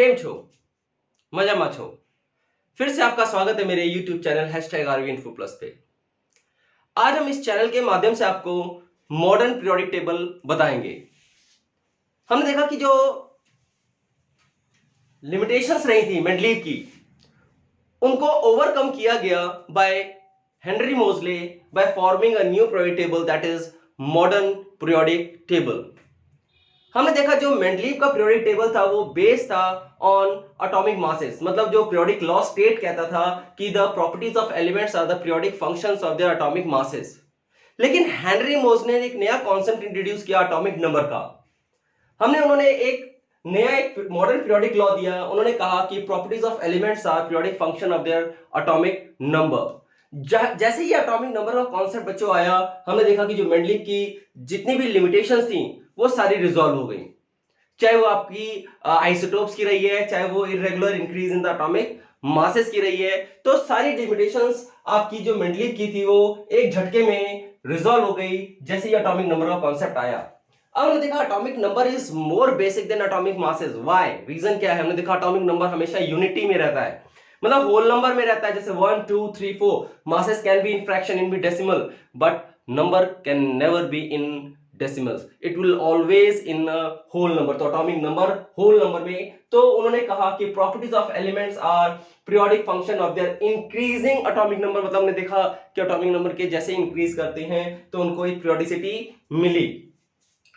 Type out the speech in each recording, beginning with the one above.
કેમ છો? મજામાં છો? फिर से आपका स्वागत है मेरे YouTube चैनल #RVInfo+ पे। आज हम इस चैनल के माध्यम से आपको मॉडर्न पीरियोडिक टेबल बताएंगे। हमने देखा कि जो लिमिटेशंस रही थी मेंडलीव की, उनको ओवरकम किया गया बाय हेनरी मोजले by forming a new periodic table that is modern periodic table. हमने देखा जो मेंडलीव का पीरियोडिक टेबल था वो बेस्ड था ऑन एटॉमिक मासेस, मतलब जो पीरियोडिक लॉ स्टेट कहता था कि the properties of elements are the periodic functions of their atomic masses. लेकिन हेनरी मोजले ने एक नया कॉन्सेप्ट इंट्रोड्यूस किया एटॉमिक नंबर का। उन्होंने एक नया एक मॉडर्न पीरियोडिक लॉ दिया। उन्होंने कहा कि properties of elements are periodic function of their atomic number. जैसे ही एटॉमिक नंबर का कॉन्सेप्ट बच्चों आया, हमने देखा कि जो मेंडलीव की जितनी भी लिमिटेशंस थी वो सारी रिजॉल्व हो गई। चाहे वो आपकी आइसोटोप्स की रही है, चाहे वो irregular increase in the atomic masses की रही है, तो सारी लिमिटेशंस आपकी जो मेंडलीव की थी वो एक झटके में रिजॉल्व हो गई जैसे ही एटॉमिक नंबर का कॉन्सेप्ट आया। अब हमने देखा atomic number is more basic than atomic masses. Why? Reason क्या है? हमने देखा एटॉमिक नंबर हमेशा यूनिटी में रहता है, मतलब होल नंबर में रहता है। जैसे 1 2 3 4 masses can be in fraction in be decimal, but number can never be in decimals, it will always in whole number. तो एटॉमिक नंबर होल नंबर में। तो उन्होंने कहा कि properties of elements are periodic function of their increasing atomic number, मतलब हमने देखा कि एटॉमिक नंबर के जैसे इंक्रीज करते हैं तो उनको एक पीरियोडिसिटी मिली।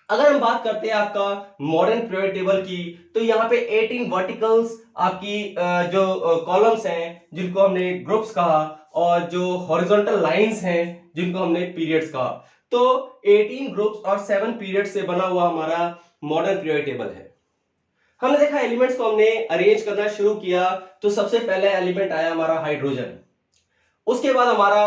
अगर हम बात करते हैं आपका मॉडर्न पीरियोडिक टेबल की, तो यहाँ पे 18 वर्टिकल्स आपकी जो कॉलम्स हैं जिनको हमने ग्रुप्स कहा, और जो हॉरिजॉन्टल लाइंस हैं जिनको हमने पीरियड्स कहा। तो 18 ग्रुप्स और 7 पीरियड से बना हुआ हमारा मॉडर्न पीरियोडिक टेबल है। हमने देखा एलिमेंट्स को हमने अरेंज करना शुरू किया, तो सबसे पहले एलिमेंट आया हमारा हाइड्रोजन, उसके बाद हमारा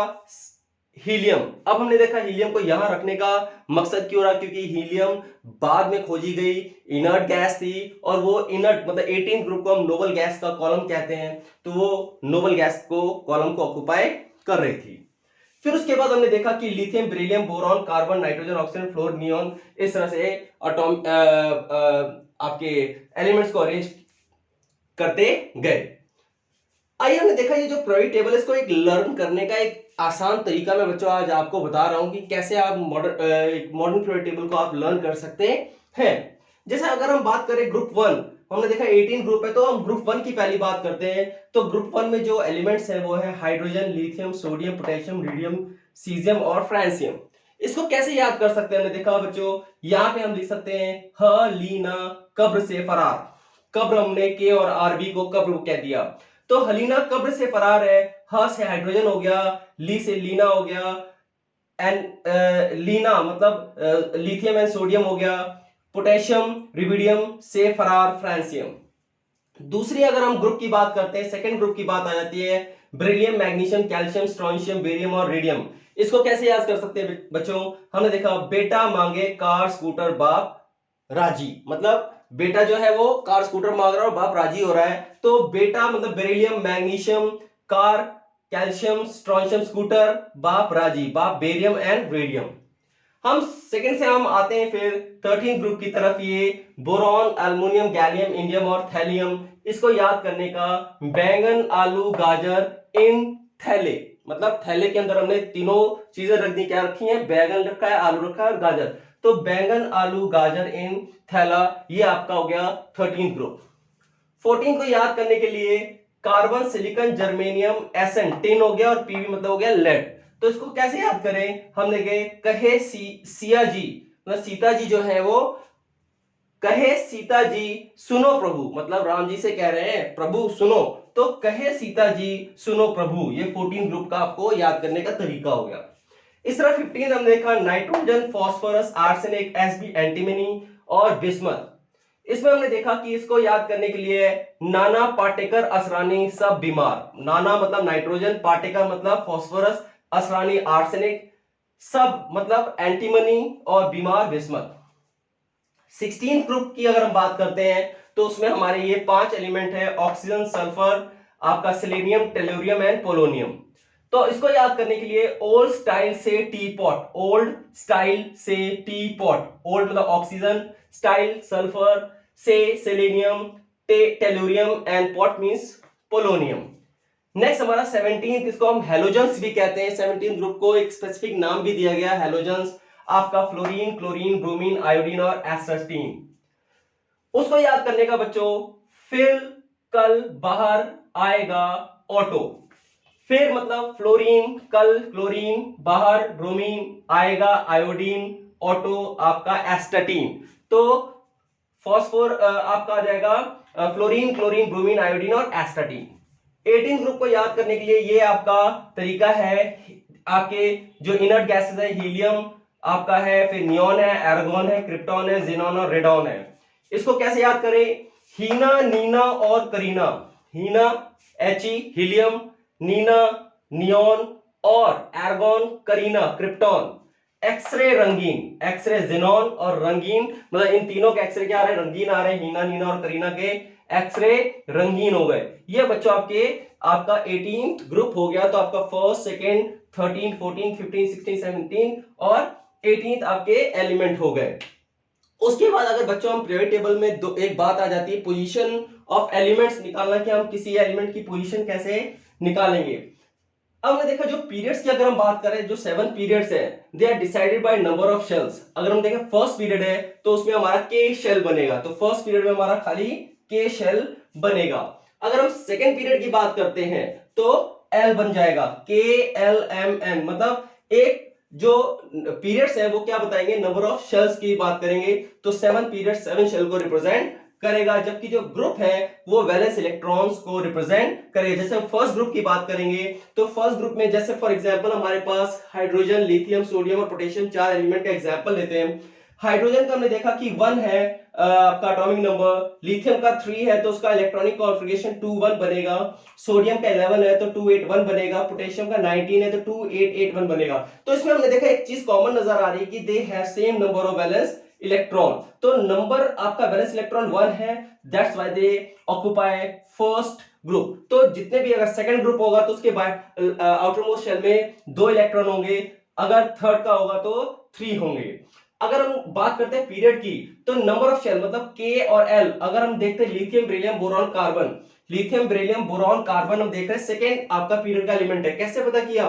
हीलियम। अब हमने देखा हीलियम को यहां रखने का मकसद क्यों रहा, क्योंकि हीलियम बाद में खोजी गई इनर्ट गैस थी, और वो इनर्ट मतलब 18 ग्रुप को हम नोबल गैस का कॉलम कहते हैं, तो वो नोबल गैस को कॉलम को ऑक्युपाई कर रही थी। फिर उसके बाद हमने देखा कि lithium, beryllium, boron, carbon, nitrogen, oxygen, floor, neon, इस तरह से आपके एलिमेंट्स को अरेंज करते गए। आइए हमने देखा ये जो पीरियोडिक टेबल है इसको एक लर्न करने का एक आसान तरीका मैं बच्चों आज आपको बता रहा हूं कि कैसे आप मॉडर्न पीरियोडिक टेबल को आप लर्न कर सकते हैं। जैसे अगर हम बात करें ग्रुप 1, हमने देखा 18 ग्रुप है, तो हम ग्रुप 1 की पहली बात करते हैं। तो ग्रुप 1 में जो एलिमेंट्स है वो है hydrogen, lithium, sodium, potassium, radium, caesium और फ्रांसियम। इसको कैसे याद कर सकते हैं? हमने देखा बच्चों यहाँ पे हम लिख सकते हैं ह लीना कब्र से फरार। कब्र हमने के और आरबी को कब्र कह दिया, तो हलीना कब्र से फरार है। ह से हाइड्रोजन हो गया, ली से लीना हो गया, एंड लीना मतलब लिथियम एंड सोडियम हो गया, पोटेशियम रिबिडियम से फरार फ्रांसियम। दूसरी अगर हम ग्रुप की बात करते हैं, सेकंड ग्रुप की बात आ जाती है beryllium, magnesium, calcium, strontium, barium और रेडियम। इसको कैसे याद कर सकते हैं बच्चों? हमने देखा बेटा मांगे कार स्कूटर बाप राजी, मतलब बेटा जो है वो कार स्कूटर मांग रहा है और बाप राजी हो रहा है। तो बेटा मतलब beryllium, magnesium, car, calcium, strontium, scooter, बाप राजी, बाप बेरियम एंड रेडियम। हम सेकंड से हम आते हैं फिर 13 ग्रुप की तरफ, ये बोरॉन, एल्युमिनियम, गैलियम, इंडियम और थैलियम। इसको याद करने का बैंगन, आलू, गाजर इन थैले, मतलब थैले के अंदर हमने तीनों चीजें रख दी। क्या रखी है? बैंगन रखा है, आलू रखा है और गाजर। तो बैंगन, आलू, गाजर इन थैला, ये आपका हो गया 13 ग्रुप। 14 को याद करने के लिए carbon, silicon, germanium, SN, tin हो गया और पीवी मतलब हो गया लेड। तो इसको कैसे याद करें? हमने कहे कहे सिया जी, मतलब सीता जी जो है वो कहे सीता जी सुनो प्रभु, मतलब राम जी से कह रहे हैं प्रभु सुनो, तो कहे सीता जी सुनो प्रभु। ये 14 ग्रुप का आपको याद करने का तरीका हो गया। इस तरह 15 हमने देखा nitrogen, phosphorus, arsenic, SB, antimony और बिस्मथ। इसमें हमने देखा कि इसको याद करने के लिए नाना, पाटेकर, असरानी, सब बीमार। नाना मतलब नाइट्रोजन, पाटेकर मतलब फास्फोरस, असरानी आर्सेनिक, सब मतलब एंटीमनी और बीमार बिस्मथ। 16 ग्रुप की अगर हम बात करते हैं तो उसमें हमारे ये 5 एलिमेंट है ऑक्सीजन, सल्फर, आपका सेलेनियम, टेलुरियम एंड पोलोनियम। तो इसको याद करने के लिए ओल्ड स्टाइल से टी पॉट, ओल्ड स्टाइल से टी पॉट, ओल्ड मतलब ऑक्सीजन, स्टाइल सल्फर, से selenium, tellurium and pot means polonium. Next हमारा 17th, इसको हम हैलोजेंस भी कहते हैं। 17th ग्रुप को एक स्पेसिफिक नाम भी दिया गया हैलोजेंस, आपका फ्लोरीन, क्लोरीन, ब्रोमीन, आयोडीन और एस्टास्टीन। उसको याद करने का बच्चों, फिर कल बाहर आएगा ऑटो। फिर मतलब फ्लोरीन, कल क्लोरीन, बाहर ब्रोमीन, आएगा आयोडीन, ऑटो आपका एस्टाटीन। तो फॉस्फोर आपका आ जाएगा फ्लोरीन, क्लोरीन, ब्रोमीन, आयोडीन और एस्टाटीन। 18 ग्रुप को याद करने के लिए ये आपका तरीका है, आपके जो इनर्ट गैसेस है, हीलियम आपका है, फिर नियॉन है, आर्गन है, क्रिप्टॉन है, जेनॉन और रेडॉन है। इसको कैसे याद करें? हीना, नीना और करीना। हीना He, हीलियम, नीना नियॉन और आर्गन, करीना क्रिप्टॉन। एक्सरे रंगीन, एक्सरे जेनॉन और रंगीन, मतलब इन तीनों के एक्सरे क्या आ रहे हैं? रंगीन आ रहे हैं। हीना, नीना और करीना के एक्सरे रंगीन हो गए। ये बच्चों आपका 18th ग्रुप हो गया। तो आपका फर्स्ट, सेकेंड, 13, 14, 15, 16, 17 और 18th आपके एलिमेंट हो गए। उसके बाद अगर बच्चों हम पीरियोडिक टेबल में एक बात आ जाती है पोजीशन ऑफ एलिमेंट्स निकालना, कि हम किसी एलिमेंट की पोजीशन कैसे निकालेंगे। अब हमने देखा जो पीरियड्स की अगर हम बात करें, जो 7 पीरियड्स है, they are decided by number of shells. अगर हम देखें फर्स्ट पीरियड है तो उसमें हमारा के शेल बनेगा, तो फर्स्ट पीरियड में हमारा खाली के शेल बनेगा। अगर हम सेकेंड पीरियड की बात करते हैं तो एल बन जाएगा, के एल एम एन, मतलब एक जो पीरियड्स है वो क्या बताएंगे? नंबर ऑफ शेल्स की बात करेंगे। तो 7 पीरियड 7 शेल को रिप्रेजेंट करेगा, जबकि जो ग्रुप है वो वैलेंस इलेक्ट्रॉन्स को रिप्रेजेंट करेगा। जैसे हम फर्स्ट ग्रुप की बात करेंगे तो फर्स्ट ग्रुप में जैसे फॉर एग्जांपल हमारे पास हाइड्रोजन, लिथियम, सोडियम और पोटेशियम 4 एलिमेंट का एग्जांपल लेते हैं। हाइड्रोजन का हमने देखा कि 1 है आपका एटॉमिक नंबर, लिथियम का 3 है तो उसका इलेक्ट्रॉनिक कॉन्फ़िगरेशन 21 बनेगा, सोडियम का 11 है तो 281 बनेगा, पोटेशियम का 19 है तो 2881 बनेगा। तो इसमें हमने देखा एक चीज कॉमन नजर आ रही है कि they have same number of valence electron. तो नंबर आपका वैलेंस इलेक्ट्रॉन 1 है, that's why they occupy first group. तो जितने भी अगर सेकंड ग्रुप होगा तो उसके आउटर मोस्ट शेल में 2 इलेक्ट्रॉन होंगे, अगर थर्ड का होगा तो 3 होंगे। अगर हम बात करते हैं पीरियड की तो नंबर ऑफ शेल मतलब के और एल, अगर हम देखते हैं lithium, beryllium, boron, carbon, lithium, beryllium, boron, carbon हम देख रहे हैं सेकंड आपका पीरियड का एलिमेंट है। कैसे पता किया?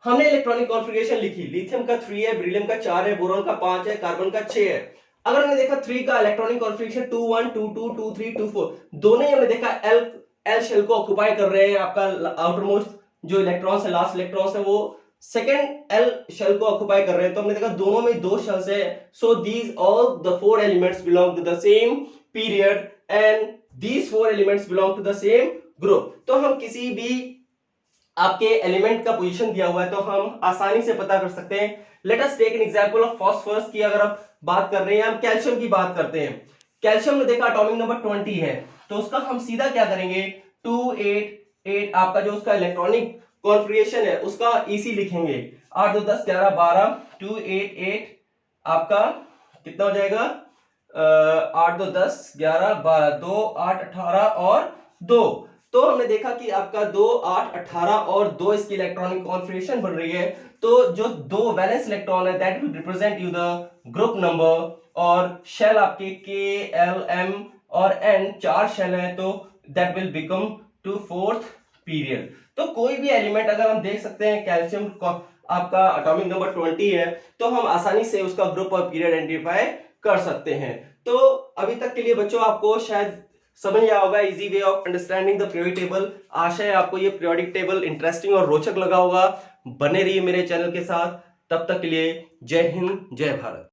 हमने इलेक्ट्रॉनिक कॉन्फ़िगरेशन लिखी, लिथियम का 3 है, बेरिलियम का 4 है, बोरॉन का 5 है, कार्बन का 6 है। अगर हमने देखा 3 का इलेक्ट्रॉनिक कॉन्फ़िगरेशन 2 1 2 2 2 3 2 4, दोनों ही हमने देखा एल शेल को ऑक्युपाई कर रहे हैं। आपका आउटर मोस्ट जो इलेक्ट्रॉन्स है, लास्ट इलेक्ट्रॉन्स है, वो सेकंड एल शेल को ऑक्युपाई कर रहे हैं। तो हमने देखा दोनों में 2 शेल्स है। So these all the 4 elements belong to the same period and these 4 elements belong to the same group. तो हम किसी भी आपके एलिमेंट का पोजीशन दिया हुआ है तो हम आसानी से पता कर सकते हैं। Let us take an example of phosphorus की अगर आप बात कर रहे हैं, हम कैल्शियम की बात करते हैं। कैल्शियम ने देखा एटॉमिक नंबर 20 है, तो उसका हम सीधा क्या करेंगे? 288 आपका जो उसका इलेक्ट्रॉनिक कॉन्फ़िगरेशन है उसका EC लिखेंगे। 8 2 10 11 12 288 आपका कितना हो जाएगा? 8 2 10 11 12 2 8 18 और 2। तो हमने देखा कि आपका 2 8 18 और 2 इसकी इलेक्ट्रॉनिक कॉन्फ़िगरेशन बन रही है। तो जो 2 वैलेंस इलेक्ट्रॉन है that will represent you the group number, और शेल आपके के एल एम और एन 4 शेल है तो that will become to fourth period. तो कोई भी एलिमेंट अगर हम देख सकते हैं कैल्शियम आपका एटॉमिक नंबर 20 है तो हम आसानी से उसका ग्रुप और पीरियड आइडेंटिफाई कर सकते हैं। तो अभी तक के लिए बच्चों आपको शायद समझ आया होगा easy way of understanding the periodic table. आशा है आपको ये पीरियोडिक टेबल इंटरेस्टिंग और रोचक लगा होगा। बने रहिए मेरे चैनल के साथ, तब तक के लिए जय हिंद, जय भारत।